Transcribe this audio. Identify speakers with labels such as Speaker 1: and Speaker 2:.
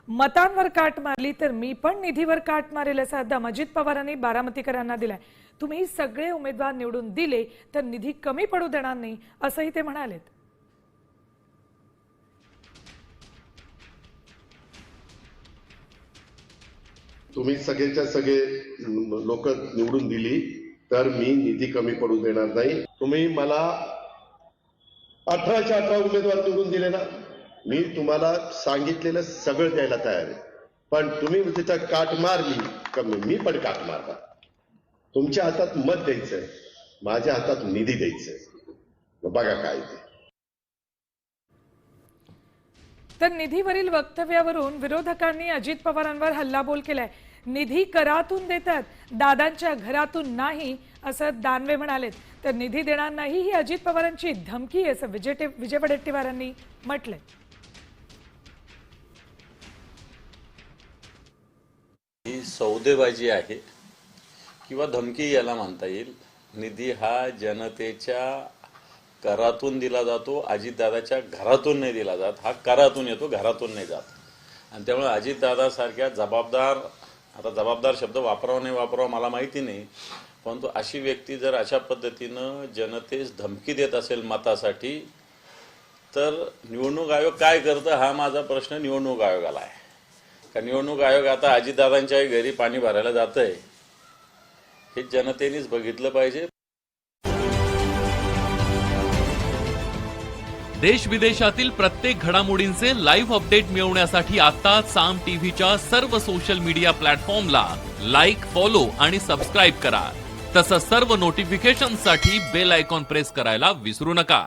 Speaker 1: मतांवर काट मारली तर मी पण निधीवर काट मारेल असा दम अजित पवारांनी बारामतीकरांना दिलाय। तुम्ही सगळे उमेदवार निवडून दिले तर निधी कमी पडू देणार नाही असंही ते म्हणालेत।
Speaker 2: तुम्ही सगळेच्या सगळे लोक निवडून दिली तर मी निधी कमी पडू देणार नाही। तुम्ही मला 18च्या 18 उमेदवार निवडून दिले ना, मी तुम्हाला सांगितलेलं सगळं द्यायला तयार आहे, पण तुम्ही त्याच्या काट मारली का मी पण काट मारणार। तुमच्या हातात मत द्यायचंय, माझ्या हातात निधी द्यायचंय, बघा काय ते।
Speaker 1: तर निधीवरील वक्तव्यावरून विरोधकांनी अजित पवारांवर हल्लाबोल केलाय। निधी करातून देतात, दादांच्या घरातून नाही असं दानवे म्हणालेत। तर निधी देणार नाही ही अजित पवारांची धमकी असं विजय वडेट्टीवारांनी म्हटलंय।
Speaker 3: ही सौदेबाजी आहे किंवा धमकी याला म्हणता येईल। निधी हा जनतेच्या करातून दिला जातो, अजितदादाच्या घरातून नाही दिला जात। हा करातून येतो, घरातून नाही जात। आणि त्यामुळे अजितदादा सारख्या जबाबदार, आता जबाबदार शब्द वापरावा नाही वापरावा मला माहिती नाही, परंतु अशी व्यक्ती जर अशा पद्धतीनं जनतेस धमकी देत असेल मतासाठी, तर निवडणूक आयोग काय करतं हा माझा प्रश्न निवडणूक आयोगाला आहे। का निवडणूक आयोग आता अजितदादांच्या घरी पाणी भरायला जातंय हे जनतेनेच बघितलं पाहिजे।
Speaker 4: देश विदेशातील प्रत्येक घडामोडींचे लाईव्ह अपडेट मिळवण्यासाठी आता साम टीव्हीच्या सर्व सोशल मीडिया प्लॅटफॉर्मला लाईक, फॉलो आणि सबस्क्राईब करा। तसंच सर्व नोटिफिकेशनसाठी बेल आयकॉन प्रेस करायला विसरू नका।